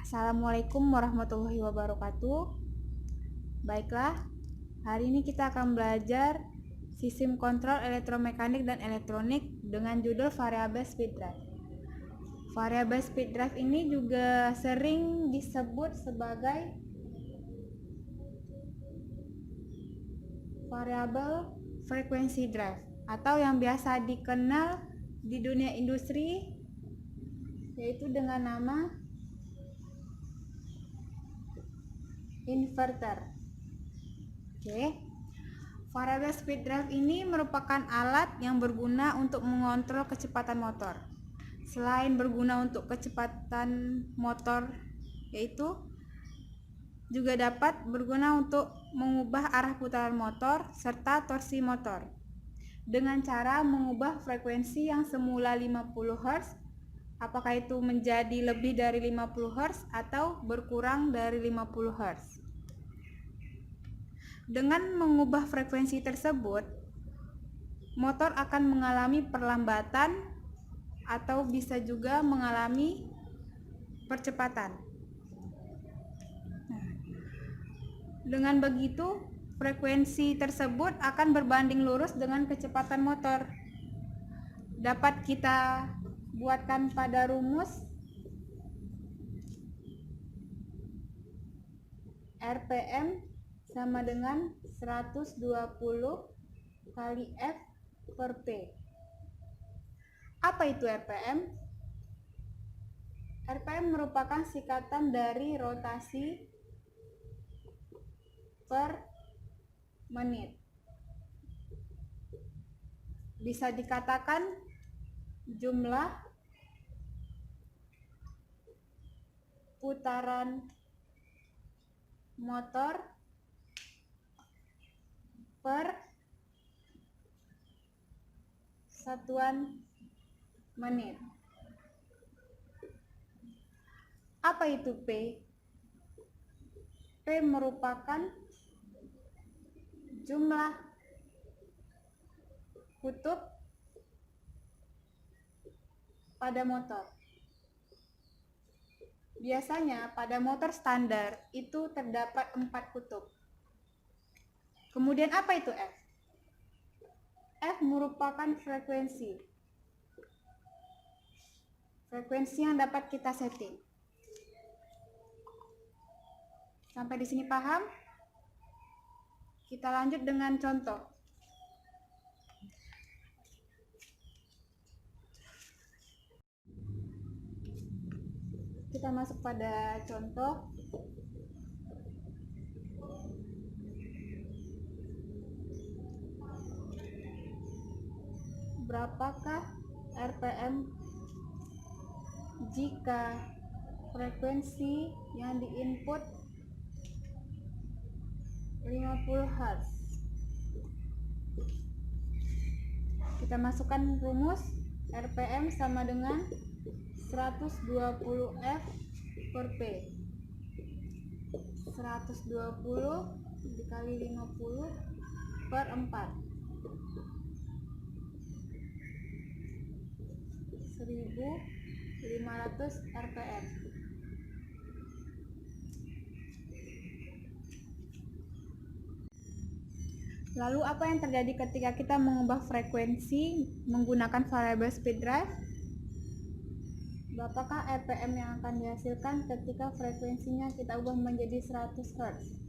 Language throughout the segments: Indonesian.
Assalamualaikum warahmatullahi wabarakatuh. Baiklah, hari ini kita akan belajar sistem kontrol elektromekanik dan elektronik dengan judul variabel speed drive. Variabel speed drive ini juga sering disebut sebagai variabel frekuensi drive atau yang biasa dikenal di dunia industri yaitu dengan nama inverter. Variabel speed drive ini merupakan alat yang berguna untuk mengontrol kecepatan motor. Selain berguna untuk kecepatan motor, yaitu juga dapat berguna untuk mengubah arah putaran motor serta torsi motor dengan cara mengubah frekuensi yang semula 50 Hz, apakah itu menjadi lebih dari 50 Hz atau berkurang dari 50 Hz. Dengan mengubah frekuensi tersebut, motor akan mengalami perlambatan atau bisa juga mengalami percepatan. Dengan begitu, frekuensi tersebut akan berbanding lurus dengan kecepatan motor. Dapat kita buatkan pada rumus RPM sama dengan 120 kali F per P. Apa itu RPM? RPM merupakan singkatan dari rotasi per menit. Bisa dikatakan jumlah putaran motor per satuan menit. Apa itu P? P merupakan jumlah kutub pada motor. Biasanya pada motor standar itu terdapat 4 kutub. Kemudian apa itu F? F merupakan frekuensi yang dapat kita setting. Sampai di sini paham? Kita lanjut dengan contoh. Kita masuk pada contoh. Berapakah RPM jika frekuensi yang diinput 50 Hz? Kita masukkan rumus RPM sama dengan 120 F per P. 120 dikali 50 per 4. 1500 RPM. Lalu apa yang terjadi ketika kita mengubah frekuensi menggunakan variabel speed drive? Berapakah RPM yang akan dihasilkan ketika frekuensinya kita ubah menjadi 100 Hz?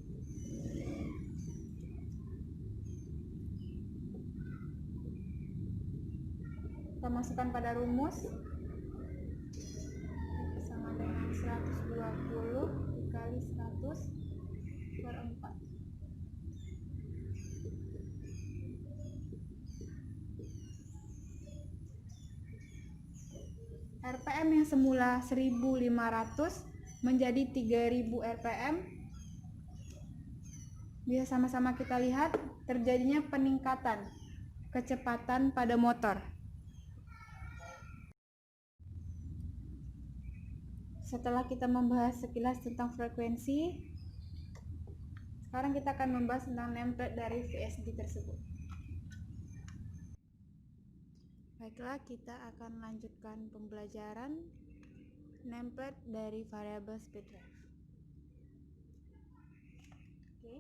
Kita masukkan pada rumus sama dengan 120 dikali 100 per 4. RPM yang semula 1500 menjadi 3000 RPM. Bisa sama-sama kita lihat terjadinya peningkatan kecepatan pada motor. Setelah kita membahas sekilas tentang frekuensi, sekarang kita akan membahas tentang nameplate dari VSD tersebut. Baiklah, kita akan lanjutkan pembelajaran nameplate dari variabel speed drive. Oke.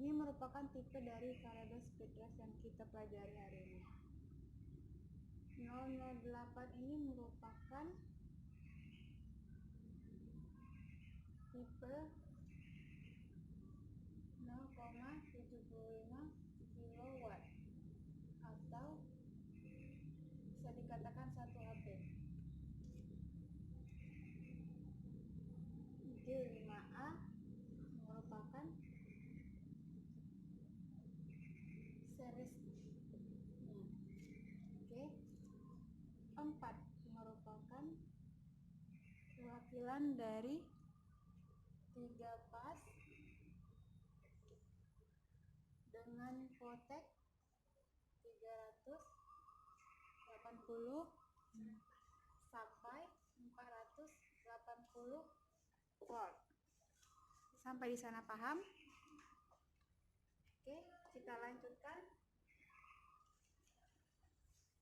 Ini merupakan tipe dari variabel speed drive yang kita pelajari hari ini. 008 ini merupakan tipe 0,75 kW atau bisa dikatakan 1 ampere. G5A merupakan serisnya. Oke. 4 merupakan perwakilan dari 3 pas dengan voltage 380 sampai 480 volt. Sampai di sana paham? Oke, kita lanjutkan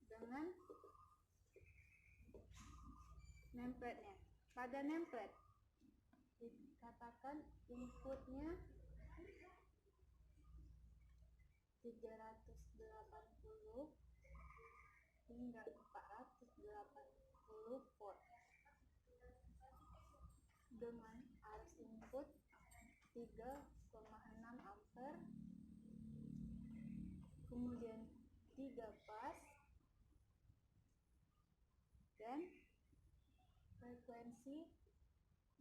dengan nameplate-nya. Pada nameplate dikatakan inputnya 380 hingga 480 volt dengan arus input 3,6 ampere, kemudian 3 pas dan frekuensi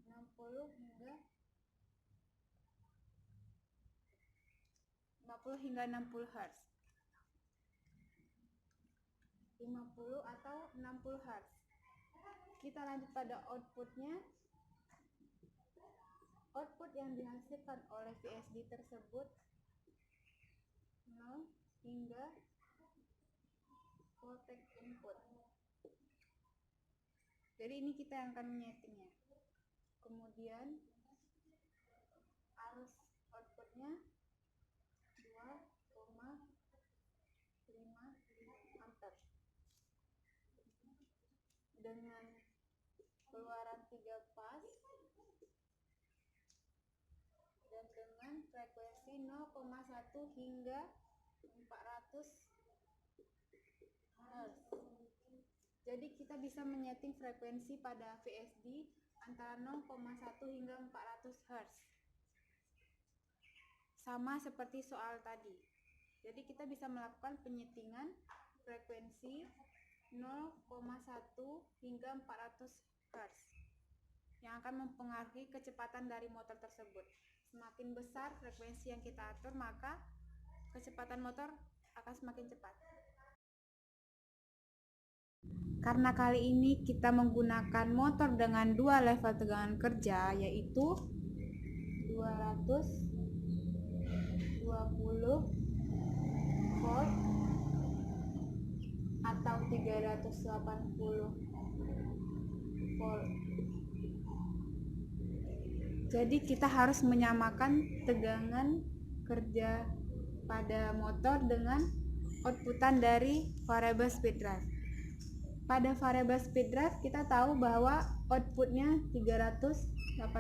50 hingga 60 Hz. 50 atau 60 Hz. Kita lanjut pada outputnya. Output yang dihasilkan oleh VSD tersebut 0 hingga voltage input. Jadi ini kita yang akan menyetingnya. Kemudian arus outputnya 2,5 ampere dengan keluaran 3 pas dan dengan frekuensi 0,1 hingga 400 Hz. Jadi kita bisa menyeting frekuensi pada VSD antara 0,1 hingga 400 Hz. Sama seperti soal tadi. Jadi kita bisa melakukan penyetingan frekuensi 0,1 hingga 400 Hz yang akan mempengaruhi kecepatan dari motor tersebut. Semakin besar frekuensi yang kita atur, maka kecepatan motor akan semakin cepat. Karena kali ini kita menggunakan motor dengan 2 level tegangan kerja, yaitu 220 volt atau 380 volt. Jadi kita harus menyamakan tegangan kerja pada motor dengan outputan dari variabel speed drive. Pada variabel speed drive kita tahu bahwa outputnya 380.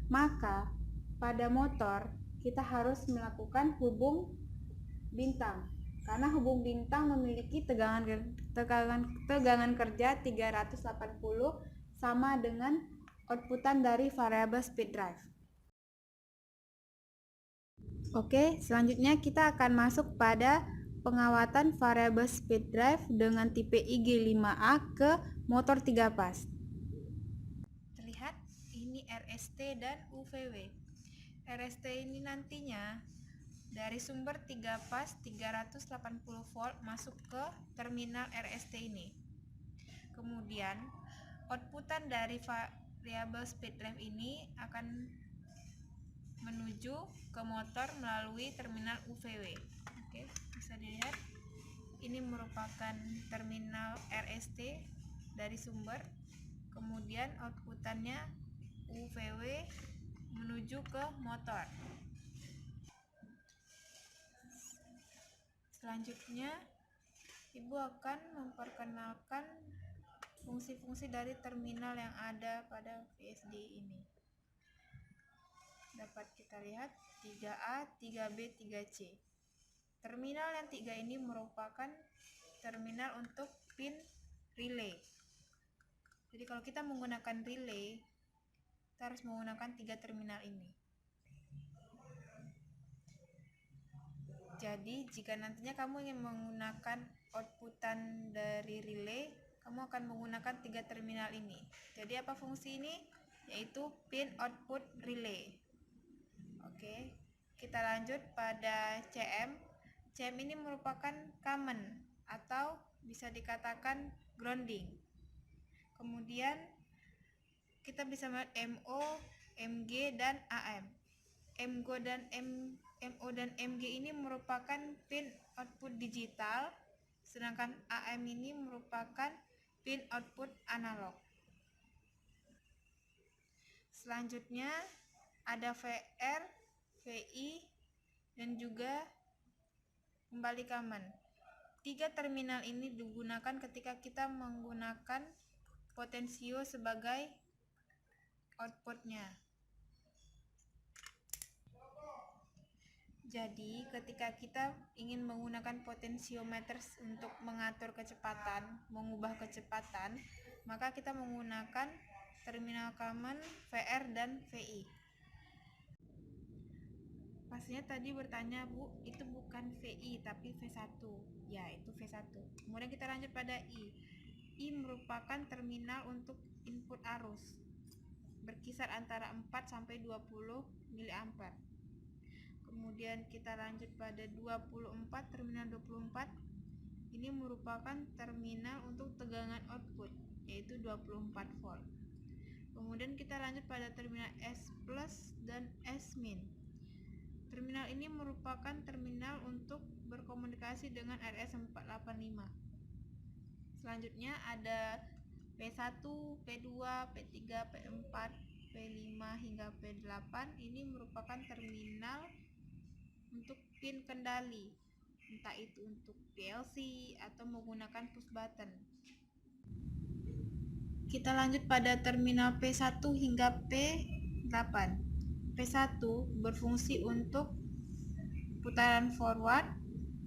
Maka pada motor kita harus melakukan hubung bintang. Karena hubung bintang memiliki tegangan kerja 380 sama dengan outputan dari variabel speed drive. Oke, selanjutnya kita akan masuk pada pengawatan variabel speed drive dengan tipe IG5A ke motor 3 pas. Terlihat ini RST dan UVW. RST ini nantinya dari sumber 3 pas 380 volt masuk ke terminal RST ini. Kemudian outputan dari variabel speed drive ini akan menuju ke motor melalui terminal UVW. Oke, bisa dilihat ini merupakan terminal RST dari sumber, kemudian outputannya UVW menuju ke motor. Selanjutnya, Ibu akan memperkenalkan fungsi-fungsi dari terminal yang ada pada VSD ini. Dapat kita lihat 3A, 3B, 3C. Terminal yang 3 ini merupakan terminal untuk pin relay. Jadi kalau kita menggunakan relay, kita harus menggunakan 3 terminal ini. Jadi jika nantinya kamu ingin menggunakan outputan dari relay, kamu akan menggunakan 3 terminal ini. Jadi apa fungsi ini? Yaitu pin output relay. Oke, kita lanjut pada CM. CM ini merupakan common atau bisa dikatakan grounding. Kemudian kita bisa melihat MO, MG, dan AM. MO dan MG ini merupakan pin output digital, sedangkan AM ini merupakan pin output analog. Selanjutnya ada VR, VI, dan juga kembali common. 3 terminal ini digunakan ketika kita menggunakan potensio sebagai outputnya. Jadi ketika kita ingin menggunakan potentiometer untuk mengatur kecepatan, mengubah kecepatan, maka kita menggunakan terminal common, VR, dan VI. Pastinya tadi bertanya, Bu, itu bukan VI tapi V1. Ya, itu V1. Kemudian kita lanjut pada I. I merupakan terminal untuk input arus, berkisar antara 4 sampai 20 mA. Kemudian kita lanjut pada 24, terminal 24. Ini merupakan terminal untuk tegangan output, yaitu 24 volt. Kemudian kita lanjut pada terminal S plus dan S min. Terminal ini merupakan terminal untuk berkomunikasi dengan RS485. Selanjutnya ada P1, P2, P3, P4, P5 hingga P8. Ini merupakan terminal untuk pin kendali, entah itu untuk PLC atau menggunakan push button. Kita lanjut pada terminal P1 hingga P8. P1 berfungsi untuk putaran forward,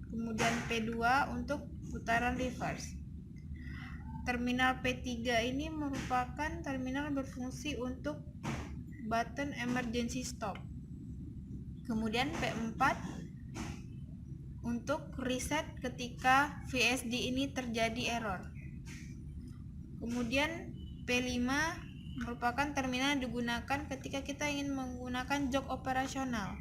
kemudian P2 untuk putaran reverse. Terminal P3 ini merupakan terminal berfungsi untuk button emergency stop. Kemudian P4 untuk reset ketika VSD ini terjadi error. Kemudian P5 merupakan terminal yang digunakan ketika kita ingin menggunakan jok operasional.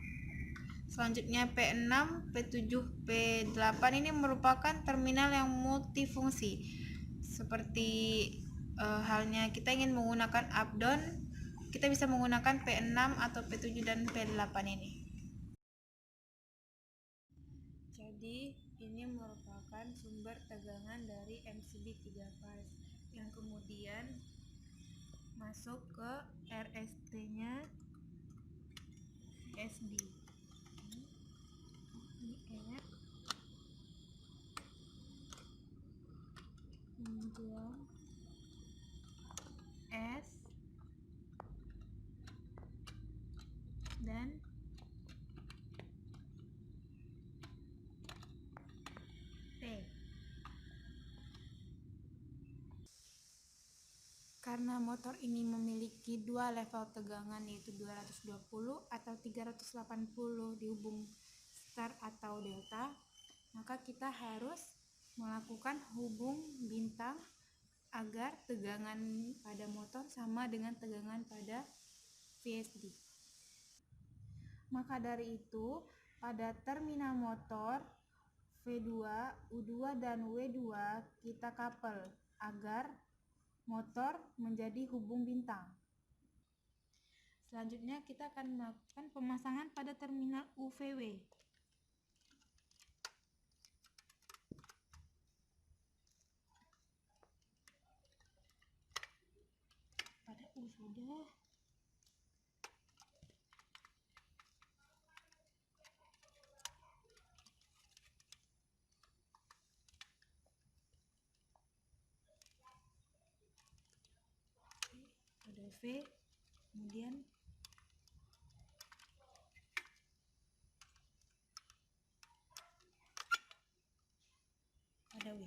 Selanjutnya P6, P7, P8 ini merupakan terminal yang multifungsi. Seperti halnya kita ingin menggunakan up down, kita bisa menggunakan P6 atau P7 dan P8 ini. Jadi ini merupakan sumber tegangan dari MCB 3 phase yang kemudian masuk ke RST-nya VSD. Ini R, kemudian S, dan T. Karena motor ini memiliki dua level tegangan, yaitu 220 atau 380 dihubung start atau delta, maka kita harus melakukan hubung bintang agar tegangan pada motor sama dengan tegangan pada VSD. Maka dari itu, pada terminal motor V2, U2, dan W2 kita couple agar motor menjadi hubung bintang. Selanjutnya kita akan melakukan pemasangan pada terminal UVW. sudah. Ada V, kemudian ada W.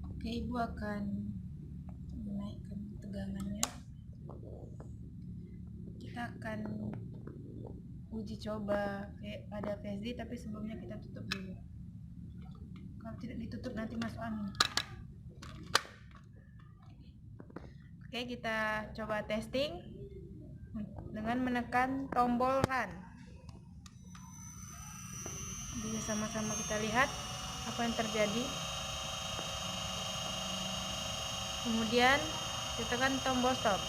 Oke, Ibu akan menaikkan tegangannya. Kita akan uji coba pada VSD, tapi sebelumnya kita tutup dulu. Kalau tidak ditutup nanti masuk angin. Oke, kita coba testing dengan menekan tombol run. Bisa sama-sama kita lihat apa yang terjadi. Kemudian ditekan tombol stop.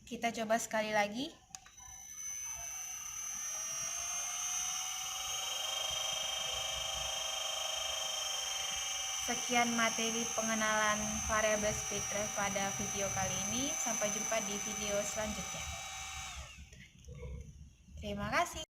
Kita coba sekali lagi. Sekian materi pengenalan variabel speed drive pada video kali ini. Sampai jumpa di video selanjutnya. Terima kasih.